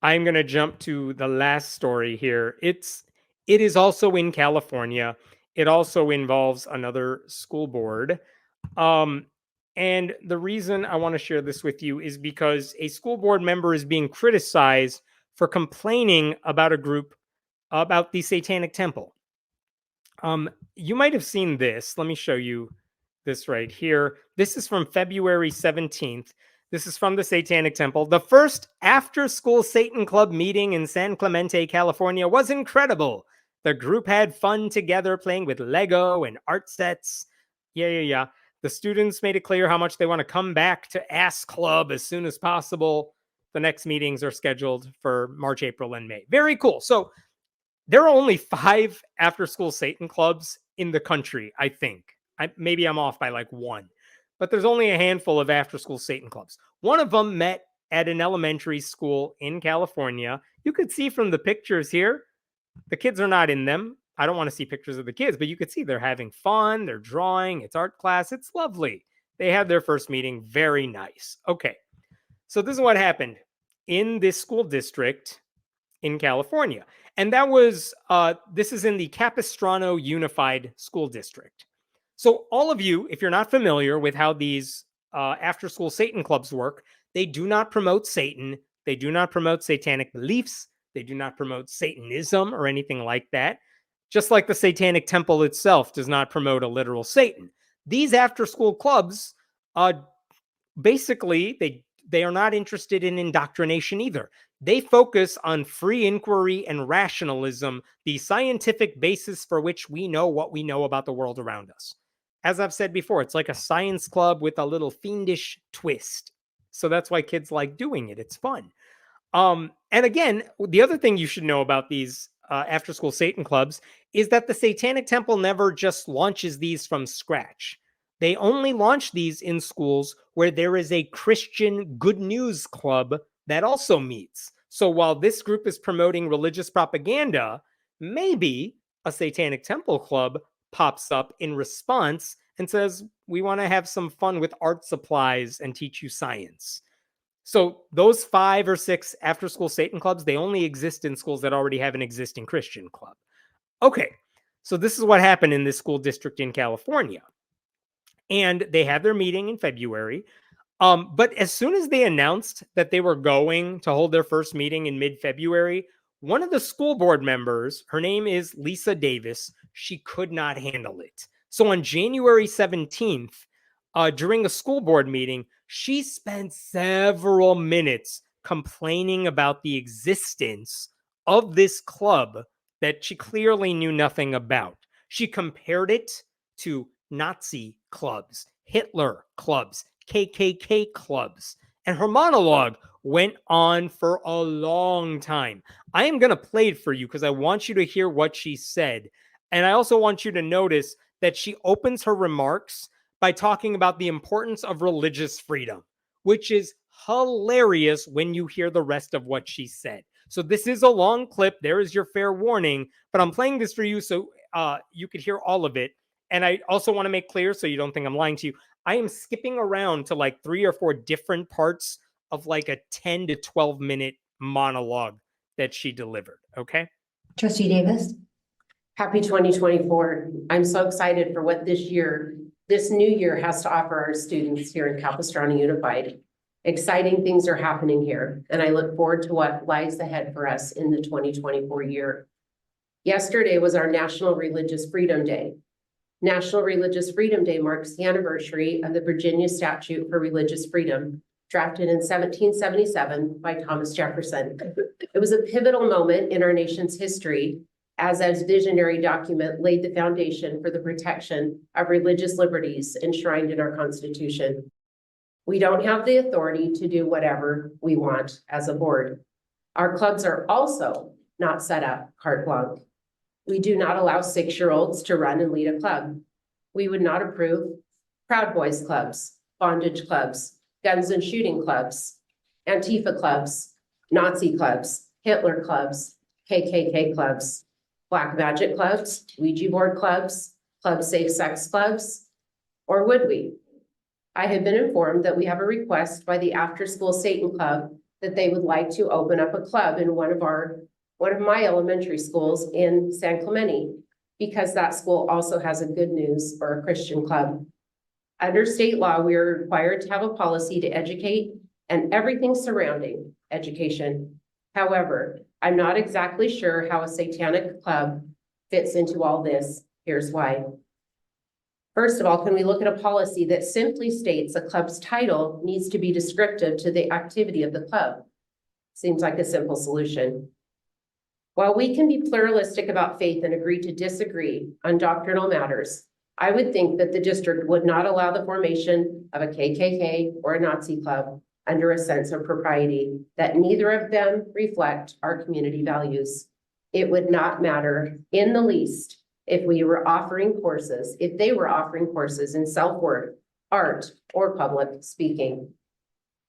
I'm going to jump to the last story here. It is also in California. It also involves another school board. Um, and the reason I want to share this with you is because a school board member is being criticized for complaining about a group about the Satanic Temple. You might have seen this. Let me show you this right here. This is from February 17th. This is from the Satanic Temple. The first after school Satan Club meeting in San Clemente, California was incredible. The group had fun together playing with Lego and art sets. Yeah. The students made it clear how much they want to come back to Ass Club as soon as possible. The next meetings are scheduled for March, April, and May. Very cool. So there are only 5 after school Satan clubs in the country, I think. Maybe I'm off by like 1, but there's only a handful of after school Satan clubs. One of them met at an elementary school in California. You could see from the pictures here, the kids are not in them. I don't want to see pictures of the kids, but you could see they're having fun, they're drawing, it's art class, it's lovely. They had their first meeting, very nice. Okay, so this is what happened in this school district in California. And that was, this is in the Capistrano Unified School District. So, all of you, if you're not familiar with how these after school Satan clubs work, they do not promote Satan. They do not promote satanic beliefs. They do not promote Satanism or anything like that. Just like the Satanic Temple itself does not promote a literal Satan. These after school clubs, basically, they are not interested in indoctrination either. They focus on free inquiry and rationalism, the scientific basis for which we know what we know about the world around us. As I've said before, it's like a science club with a little fiendish twist. So that's why kids like doing it. It's fun. And again, the other thing you should know about these after school Satan clubs is that the Satanic Temple never just launches these from scratch. They only launch these in schools where there is a Christian good news club that also meets. So while this group is promoting religious propaganda, maybe a Satanic Temple club pops up in response and says, we want to have some fun with art supplies and teach you science. So those 5 or 6 after school Satan clubs, they only exist in schools that already have an existing Christian club. Okay, so this is what happened in this school district in California. And they had their meeting in February. But as soon as they announced that they were going to hold their first meeting in mid-February, one of the school board members, her name is Lisa Davis, she could not handle it. So on January 17th, during a school board meeting, she spent several minutes complaining about the existence of this club that she clearly knew nothing about. She compared it to Nazi clubs, Hitler clubs, KKK clubs. And her monologue went on for a long time. I am going to play it for you because I want you to hear what she said. And I also want you to notice that she opens her remarks by talking about the importance of religious freedom, which is hilarious when you hear the rest of what she said. So this is a long clip. There is your fair warning, but I'm playing this for you so you could hear all of it. And I also want to make clear, so you don't think I'm lying to you, I am skipping around to like 3 or 4 different parts of like a 10 to 12 minute monologue that she delivered. Okay. Trustee Davis. Happy 2024. I'm so excited for what this new year has to offer our students here in Capistrano Unified. Exciting things are happening here, and I look forward to what lies ahead for us in the 2024 year. Yesterday was our National Religious Freedom Day. National Religious Freedom Day marks the anniversary of the Virginia Statute for Religious Freedom, drafted in 1777 by Thomas Jefferson. It was a pivotal moment in our nation's history, as visionary document laid the foundation for the protection of religious liberties enshrined in our Constitution. We don't have the authority to do whatever we want as a board. Our clubs are also not set up carte blanche. We do not allow 6-year-olds to run and lead a club. We would not approve Proud Boys clubs, bondage clubs, guns and shooting clubs, Antifa clubs, Nazi clubs, Hitler clubs, KKK clubs, Black Magic clubs, Ouija board clubs, club safe sex clubs, or would we? I have been informed that we have a request by the After School Satan Club that they would like to open up a club in one of my elementary schools in San Clemente, because that school also has a good news or a Christian club. Under state law, we are required to have a policy to educate and everything surrounding education. However, I'm not exactly sure how a satanic club fits into all this. Here's why. First of all, can we look at a policy that simply states a club's title needs to be descriptive to the activity of the club? Seems like a simple solution. While we can be pluralistic about faith and agree to disagree on doctrinal matters, I would think that the district would not allow the formation of a KKK or a Nazi club under a sense of propriety that neither of them reflect our community values. It would not matter in the least if they were offering courses in self-worth, art, or public speaking.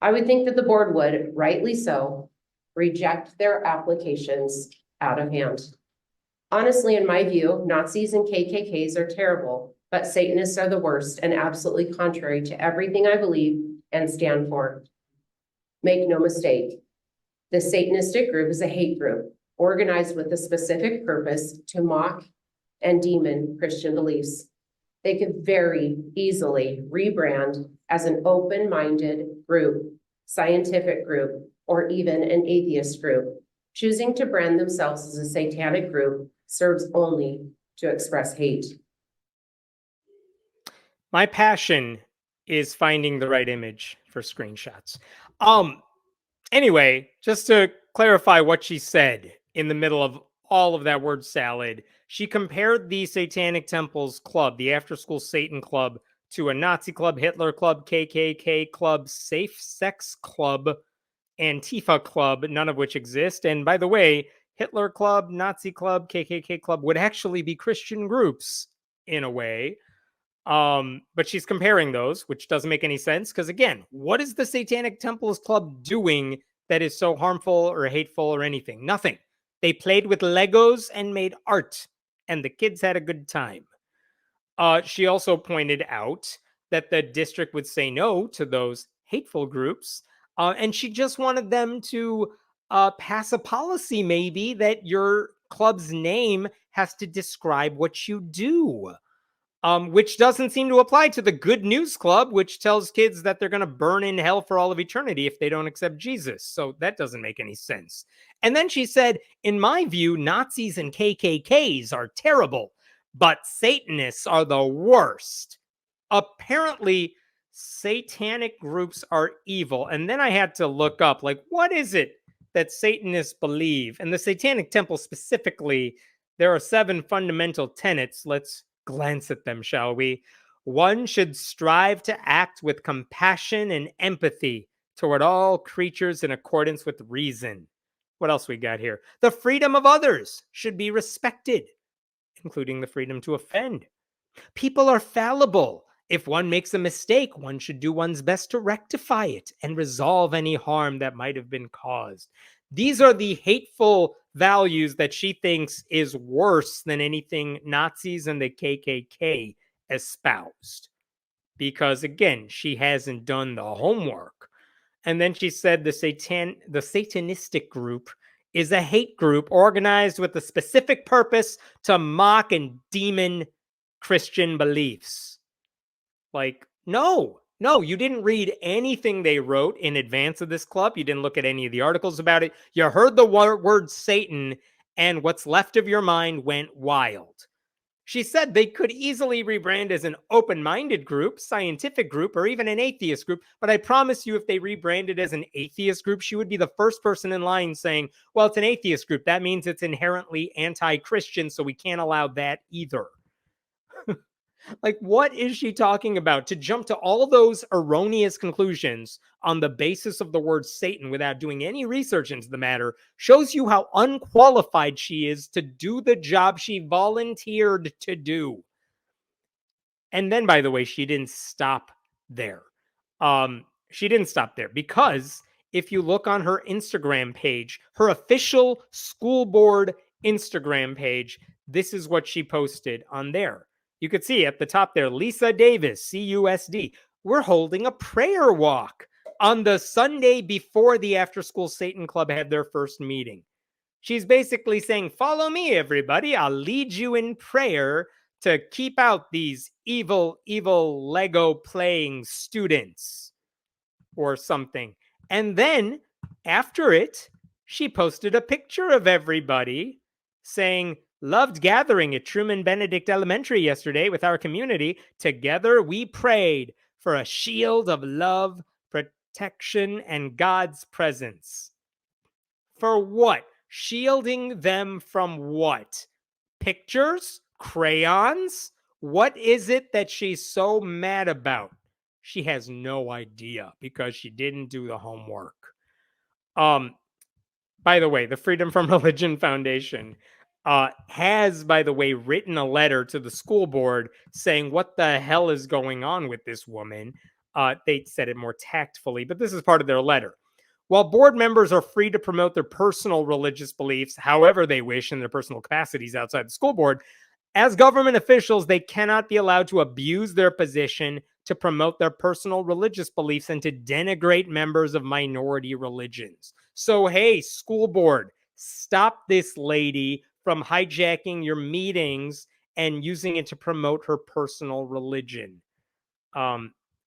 I would think that the board would, rightly so, reject their applications out of hand. Honestly, in my view, Nazis and KKKs are terrible, but Satanists are the worst and absolutely contrary to everything I believe and stand for. Make no mistake, the Satanistic group is a hate group organized with a specific purpose to mock and demon Christian beliefs. They could very easily rebrand as an open-minded group, scientific group, or even an atheist group. Choosing to brand themselves as a satanic group serves only to express hate. My passion is finding the right image for screenshots. Anyway, just to clarify what she said in the middle of all of that word salad, she compared the Satanic Temple's club, the After School Satan Club, to a Nazi club, Hitler club, KKK club, safe sex club, Antifa club, none of which exist. And by the way, Hitler club, Nazi club, KKK club would actually be Christian groups in a way. But she's comparing those, which doesn't make any sense. Because again, what is the Satanic Temple's club doing that is so harmful or hateful or anything? Nothing. They played with Legos and made art, and the kids had a good time. She also pointed out that the district would say no to those hateful groups. And she just wanted them to pass a policy, maybe, that your club's name has to describe what you do. Which doesn't seem to apply to the Good News Club, which tells kids that they're going to burn in hell for all of eternity if they don't accept Jesus. So that doesn't make any sense. And then she said, in my view, Nazis and KKKs are terrible, but Satanists are the worst. Apparently, satanic groups are evil. And then I had to look up, like, what is it that Satanists believe? And the Satanic Temple specifically, there are 7 fundamental tenets. Let's glance at them, shall we? 1 should strive to act with compassion and empathy toward all creatures in accordance with reason. What else we got here? The freedom of others should be respected, including the freedom to offend. People are fallible. If one makes a mistake, one should do one's best to rectify it and resolve any harm that might have been caused. These are the hateful values that she thinks is worse than anything Nazis and the KKK espoused. Because again, she hasn't done the homework. And then she said the Satanistic group is a hate group organized with a specific purpose to mock and demon Christian beliefs. Like, no, you didn't read anything they wrote in advance of this club. You didn't look at any of the articles about it. You heard the word Satan, and what's left of your mind went wild. She said they could easily rebrand as an open-minded group, scientific group, or even an atheist group. But I promise you, if they rebranded as an atheist group, she would be the first person in line saying, well, it's an atheist group. That means it's inherently anti-Christian, so we can't allow that either. Like, what is she talking about? To jump to all those erroneous conclusions on the basis of the word Satan without doing any research into the matter shows you how unqualified she is to do the job she volunteered to do. And then, by the way, she didn't stop there. Because if you look on her Instagram page, her official school board Instagram page, this is what she posted on there. You could see at the top there, Lisa Davis, CUSD. We're holding a prayer walk on the Sunday before the After School Satan Club had their first meeting. She's basically saying, follow me, everybody. I'll lead you in prayer to keep out these evil, evil Lego playing students or something. And then after it, she posted a picture of everybody saying, loved gathering at Truman Benedict Elementary yesterday with our community. Together we prayed for a shield of love, protection, and God's presence. For what? Shielding them from what? Pictures? Crayons? What is it that she's so mad about? She has no idea because she didn't do the homework. By the way, the Freedom from Religion Foundation has, by the way, written a letter to the school board saying what the hell is going on with this woman. They said it more tactfully, but this is part of their letter. While board members are free to promote their personal religious beliefs however they wish in their personal capacities outside the school board, as government officials, they cannot be allowed to abuse their position to promote their personal religious beliefs and to denigrate members of minority religions. So, hey, school board, stop this lady from hijacking your meetings and using it to promote her personal religion.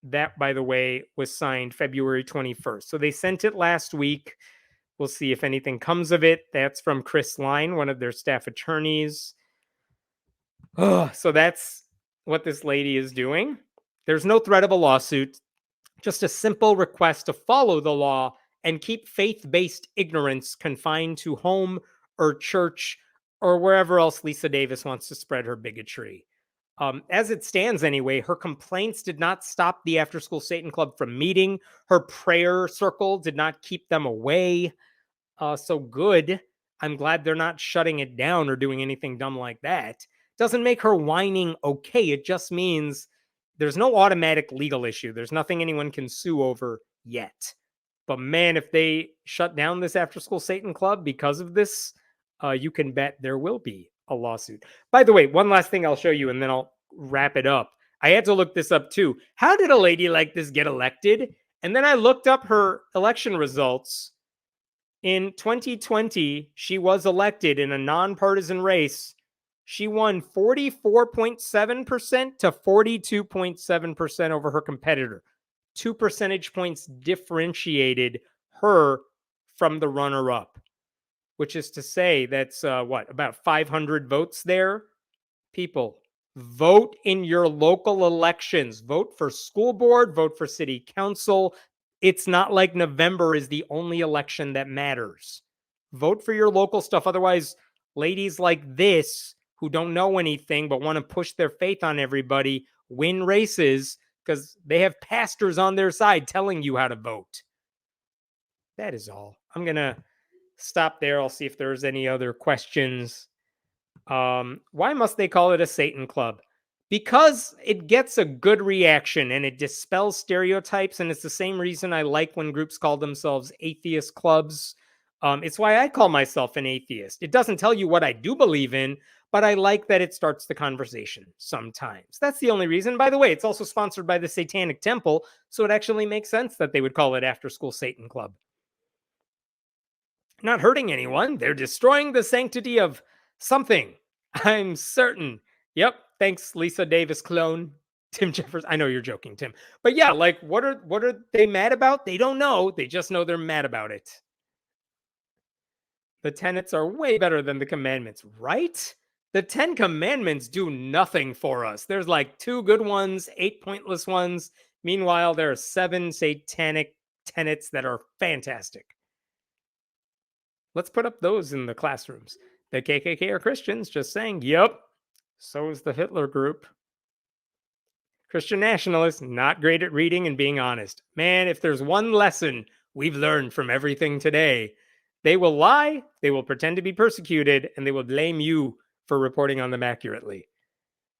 That, by the way, was signed February 21st. So they sent it last week. We'll see if anything comes of it. That's from Chris Line, one of their staff attorneys. So that's what this lady is doing. There's no threat of a lawsuit, just a simple request to follow the law and keep faith-based ignorance confined to home or church or wherever else Lisa Davis wants to spread her bigotry. As it stands anyway, her complaints did not stop the After School Satan Club from meeting. Her prayer circle did not keep them away. So good. I'm glad they're not shutting it down or doing anything dumb like that. Doesn't make her whining okay. It just means there's no automatic legal issue. There's nothing anyone can sue over yet. But man, if they shut down this After School Satan Club because of this, you can bet there will be a lawsuit. By the way, one last thing I'll show you and then I'll wrap it up. I had to look this up too. How did a lady like this get elected? And then I looked up her election results. In 2020, she was elected in a nonpartisan race. She won 44.7% to 42.7% over her competitor. 2 percentage points differentiated her from the runner-up, which is to say that's about 500 votes there. People, vote in your local elections. Vote for school board, vote for city council. It's not like November is the only election that matters. Vote for your local stuff. Otherwise, ladies like this who don't know anything but want to push their faith on everybody win races because they have pastors on their side telling you how to vote. That is all. I'm going to stop there. I'll see if there's any other questions. Why must they call it a Satan Club? Because it gets a good reaction and it dispels stereotypes. And it's the same reason I like when groups call themselves atheist clubs. It's why I call myself an atheist. It doesn't tell you what I do believe in, but I like that it starts the conversation sometimes. That's the only reason. By the way, it's also sponsored by the Satanic Temple, so it actually makes sense that they would call it After School Satan Club. Not hurting anyone. They're destroying the sanctity of something. I'm certain. Yep. Thanks, Lisa Davis clone. Tim Jeffers. I know you're joking, Tim. But yeah, like what are they mad about? They don't know. They just know they're mad about it. The tenets are way better than the commandments, right? The 10 commandments do nothing for us. There's like 2 good ones, 8 pointless ones. Meanwhile, there are 7 satanic tenets that are fantastic. Let's put up those in the classrooms. The KKK are Christians, just saying. Yep. So is the Hitler group. Christian nationalists, not great at reading and being honest. Man, if there's one lesson we've learned from everything today, they will lie, they will pretend to be persecuted, and they will blame you for reporting on them accurately.